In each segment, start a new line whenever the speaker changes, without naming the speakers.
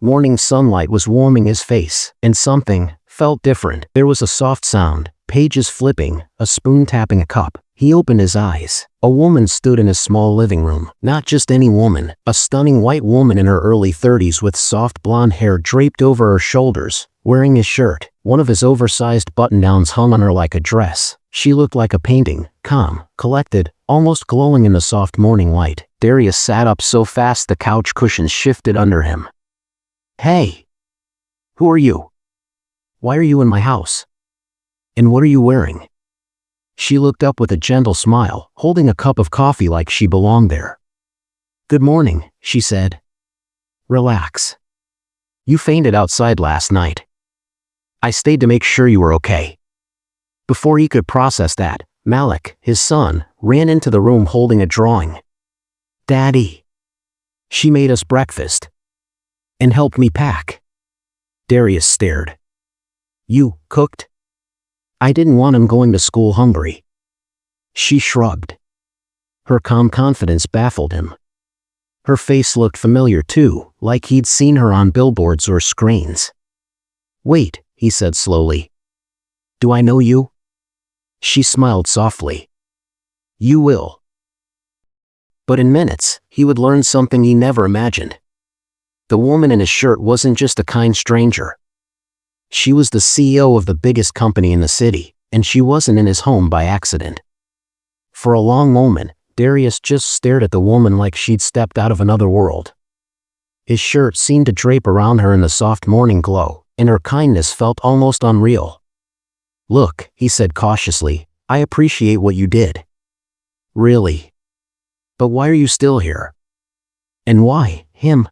Morning sunlight was warming his face, and something felt different. There was a soft sound, pages flipping, a spoon tapping a cup. He opened his eyes. A woman stood in his small living room. Not just any woman, a stunning white woman in her early 30s with soft blonde hair draped over her shoulders, wearing his shirt. One of his oversized button-downs hung on her like a dress. She looked like a painting, calm, collected, almost glowing in the soft morning light. Darius sat up so fast the couch cushions shifted under him. "Hey! Who are you? Why are you in my house? And what are you wearing?" She looked up with a gentle smile, holding a cup of coffee like she belonged there. "Good morning," she said. "Relax. You fainted outside last night. I stayed to make sure you were okay." Before he could process that, Malik, his son, ran into the room holding a drawing. "Daddy. She made us breakfast. And helped me pack." Darius stared. "You cooked?" "I didn't want him going to school hungry." She shrugged. Her calm confidence baffled him. Her face looked familiar too, like he'd seen her on billboards or screens. "Wait," he said slowly. "Do I know you?" She smiled softly. "You will." But in minutes, he would learn something he never imagined. The woman in his shirt wasn't just a kind stranger. She was the CEO of the biggest company in the city, and she wasn't in his home by accident. For a long moment, Darius just stared at the woman like she'd stepped out of another world. His shirt seemed to drape around her in the soft morning glow, and her kindness felt almost unreal. "Look," he said cautiously, "I appreciate what you did. Really. But why are you still here? And why him?"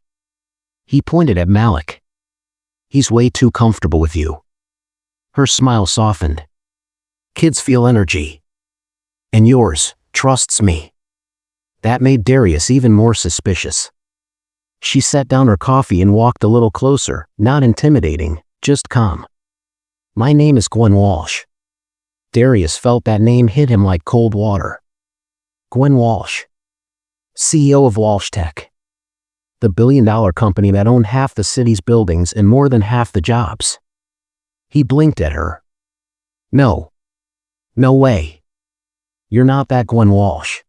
He pointed at Malik. "He's way too comfortable with you." Her smile softened. "Kids feel energy. And yours trusts me." That made Darius even more suspicious. She set down her coffee and walked a little closer, not intimidating, just calm. "My name is Gwen Walsh." Darius felt that name hit him like cold water. Gwen Walsh. CEO of Walsh Tech. The billion-dollar company that owned half the city's buildings and more than half the jobs. He blinked at her. "No. No way. You're not that Gwen Walsh."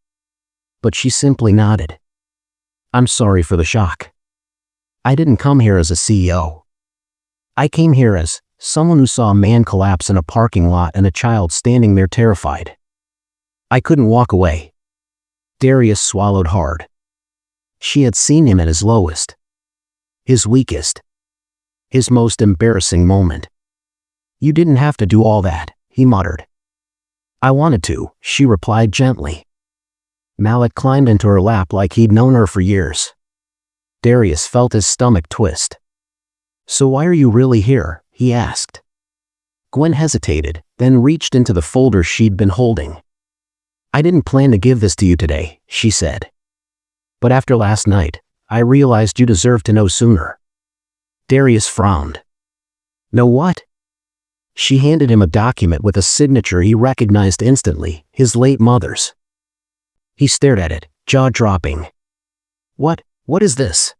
But she simply nodded. "I'm sorry for the shock. I didn't come here as a CEO. I came here as someone who saw a man collapse in a parking lot and a child standing there terrified. I couldn't walk away." Darius swallowed hard. She had seen him at his lowest. His weakest. His most embarrassing moment. "You didn't have to do all that," he muttered. "I wanted to," she replied gently. Malik climbed into her lap like he'd known her for years. Darius felt his stomach twist. "So why are you really here?" he asked. Gwen hesitated, then reached into the folder she'd been holding. "I didn't plan to give this to you today," she said. "But after last night, I realized you deserved to know sooner." Darius frowned. "Know what?" She handed him a document with a signature he recognized instantly, his late mother's. He stared at it, jaw-dropping. What is this?"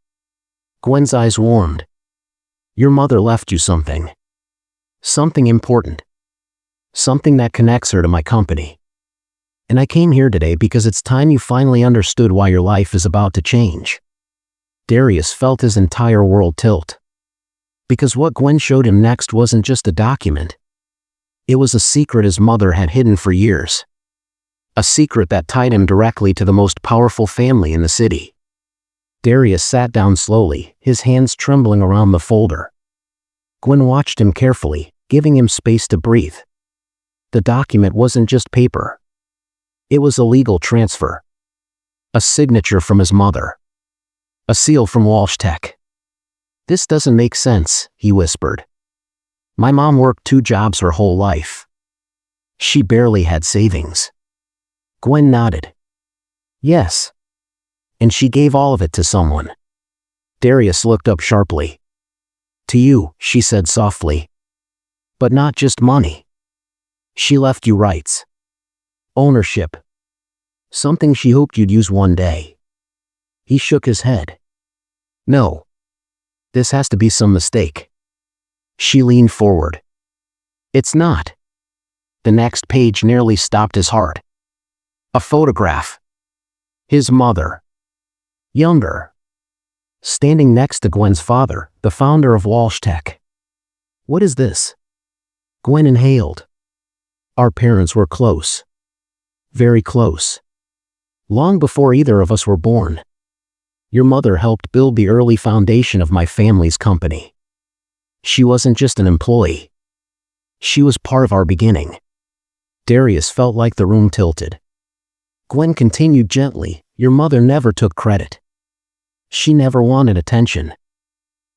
Gwen's eyes warmed. "Your mother left you something. Something important. Something that connects her to my company. And I came here today because it's time you finally understood why your life is about to change." Darius felt his entire world tilt. Because what Gwen showed him next wasn't just a document. It was a secret his mother had hidden for years. A secret that tied him directly to the most powerful family in the city. Darius sat down slowly, his hands trembling around the folder. Gwen watched him carefully, giving him space to breathe. The document wasn't just paper. It was a legal transfer. A signature from his mother. A seal from Walsh Tech. "This doesn't make sense," he whispered. "My mom worked 2 jobs her whole life. She barely had savings." Gwen nodded. "Yes. And she gave all of it to someone." Darius looked up sharply. "To you," she said softly. "But not just money. She left you rights. Ownership. Something she hoped you'd use one day." He shook his head. "No. This has to be some mistake. She leaned forward. It's not. The next page nearly stopped his heart. A photograph. His mother. Younger. Standing next to Gwen's father, the founder of Walsh Tech. What is this? Gwen inhaled. Our parents were close. Very close. Long before either of us were born. Your mother helped build the early foundation of my family's company. She wasn't just an employee. She was part of our beginning. Darius felt like the room tilted. Gwen continued gently, your mother never took credit. She never wanted attention.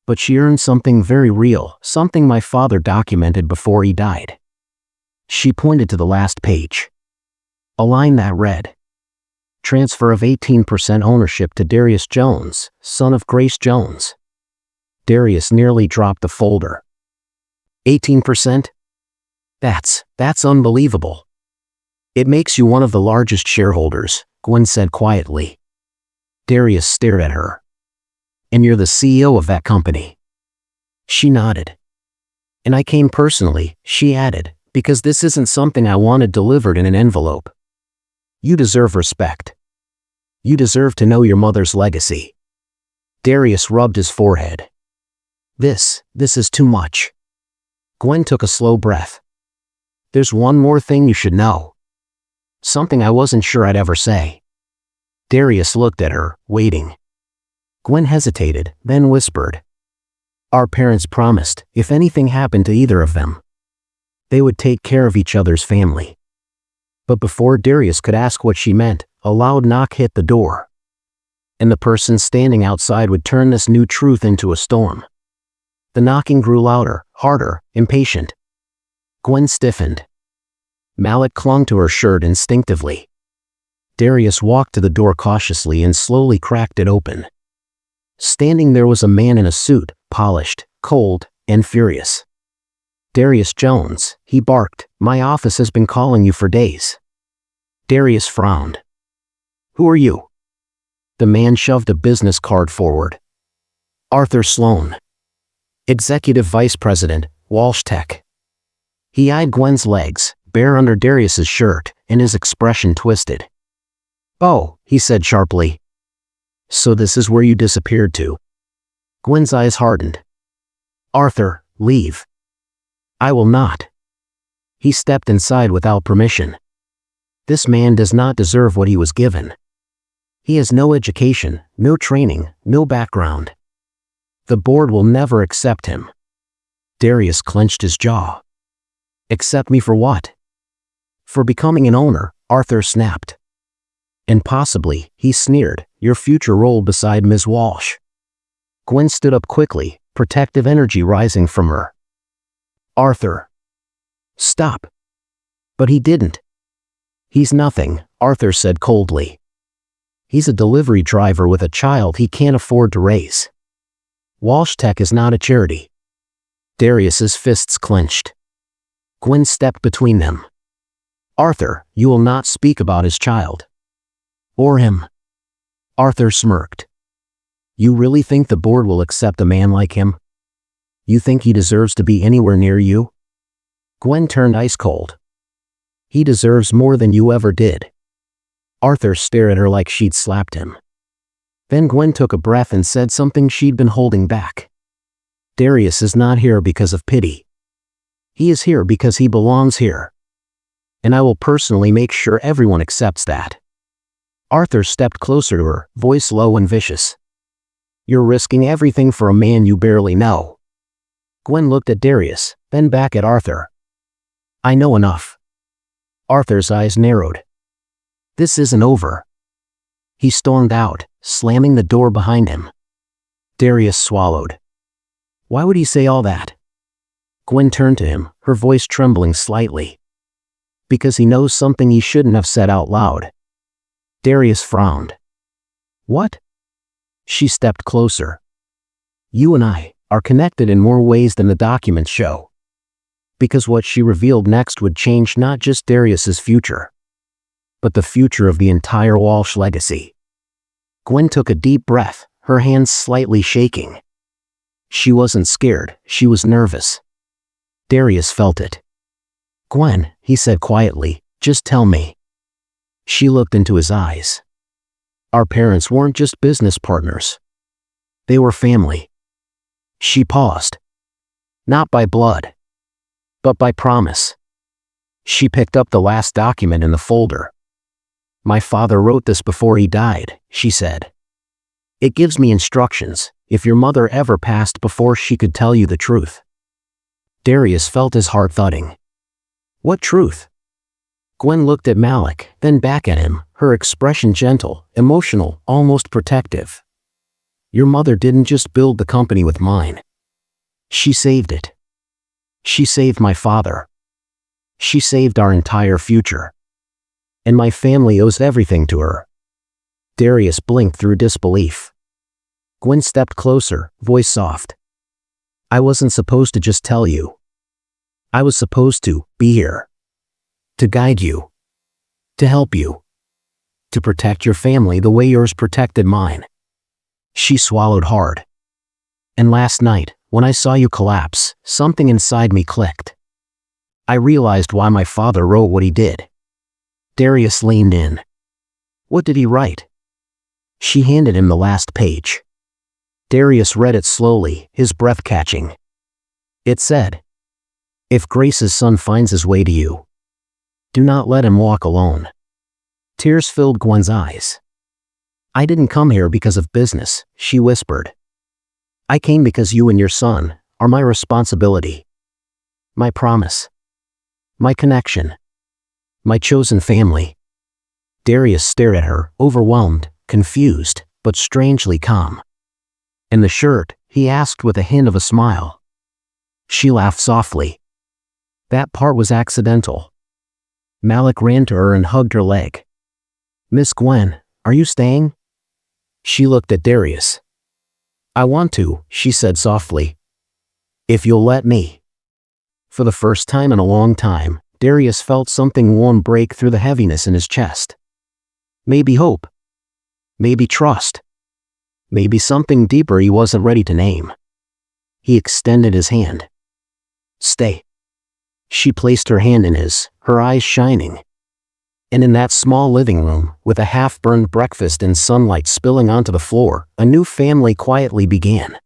But she earned something very real, something my father documented before he died. She pointed to the last page. A line that read, transfer of 18% ownership to Darius Jones, son of Grace Jones. Darius nearly dropped the folder. 18%? That's unbelievable. It makes you one of the largest shareholders, Gwen said quietly. Darius stared at her. And you're the CEO of that company. She nodded. And I came personally, she added, because this isn't something I wanted delivered in an envelope. You deserve respect. You deserve to know your mother's legacy. Darius rubbed his forehead. This is too much. Gwen took a slow breath. There's one more thing you should know. Something I wasn't sure I'd ever say. Darius looked at her, waiting. Gwen hesitated, then whispered. Our parents promised, if anything happened to either of them, they would take care of each other's family. But before Darius could ask what she meant, a loud knock hit the door. And the person standing outside would turn this new truth into a storm. The knocking grew louder, harder, impatient. Gwen stiffened. Malik clung to her shirt instinctively. Darius walked to the door cautiously and slowly cracked it open. Standing there was a man in a suit, polished, cold, and furious. Darius Jones, he barked, my office has been calling you for days. Darius frowned. Who are you? The man shoved a business card forward. Arthur Sloan. Executive Vice President, Walsh Tech. He eyed Gwen's legs, bare under Darius's shirt, and his expression twisted. Oh, he said sharply. So this is where you disappeared to. Gwen's eyes hardened. Arthur, leave. I will not. He stepped inside without permission. This man does not deserve what he was given. He has no education, no training, no background. The board will never accept him. Darius clenched his jaw. Accept me for what? For becoming an owner, Arthur snapped. And possibly, he sneered, your future role beside Ms. Walsh. Gwen stood up quickly, protective energy rising from her. Arthur. Stop. But he didn't. He's nothing, Arthur said coldly. He's a delivery driver with a child he can't afford to raise. Walsh Tech is not a charity. Darius's fists clenched. Gwen stepped between them. Arthur, you will not speak about his child. Or him. Arthur smirked. You really think the board will accept a man like him? You think he deserves to be anywhere near you? Gwen turned ice cold. He deserves more than you ever did. Arthur stared at her like she'd slapped him. Then Gwen took a breath and said something she'd been holding back. Darius is not here because of pity. He is here because he belongs here. And I will personally make sure everyone accepts that. Arthur stepped closer to her, voice low and vicious. You're risking everything for a man you barely know. Gwen looked at Darius, then back at Arthur. I know enough. Arthur's eyes narrowed. This isn't over. He stormed out, slamming the door behind him. Darius swallowed. Why would he say all that? Gwen turned to him, her voice trembling slightly. Because he knows something he shouldn't have said out loud. Darius frowned. What? She stepped closer. You and I are connected in more ways than the documents show. Because what she revealed next would change not just Darius's future, but the future of the entire Walsh legacy. Gwen took a deep breath, her hands slightly shaking. She wasn't scared, she was nervous. Darius felt it. "Gwen," he said quietly, "just tell me." She looked into his eyes. "Our parents weren't just business partners. They were family." She paused. "Not by blood, but by promise." She picked up the last document in the folder. "My father wrote this before he died," she said. "It gives me instructions, if your mother ever passed before she could tell you the truth." Darius felt his heart thudding. "What truth?" Gwen looked at Malik, then back at him, her expression gentle, emotional, almost protective. "Your mother didn't just build the company with mine. She saved it. She saved my father. She saved our entire future. And my family owes everything to her." Darius blinked through disbelief. Gwen stepped closer, voice soft. "I wasn't supposed to just tell you. I was supposed to be here. To guide you. To help you. To protect your family the way yours protected mine." She swallowed hard. "And last night, when I saw you collapse, something inside me clicked. I realized why my father wrote what he did." Darius leaned in. "What did he write?" She handed him the last page. Darius read it slowly, his breath catching. It said, "If Grace's son finds his way to you, do not let him walk alone." Tears filled Gwen's eyes. "I didn't come here because of business," she whispered. "I came because you and your son are my responsibility. My promise. My connection. My chosen family." Darius stared at her, overwhelmed, confused, but strangely calm. "And the shirt?" he asked with a hint of a smile. She laughed softly. "That part was accidental." Malik ran to her and hugged her leg. "Miss Gwen, are you staying?" She looked at Darius. "I want to," she said softly. "If you'll let me." For the first time in a long time, Darius felt something warm break through the heaviness in his chest. Maybe hope. Maybe trust. Maybe something deeper he wasn't ready to name. He extended his hand. "Stay." She placed her hand in his, her eyes shining. And in that small living room, with a half-burned breakfast and sunlight spilling onto the floor, a new family quietly began.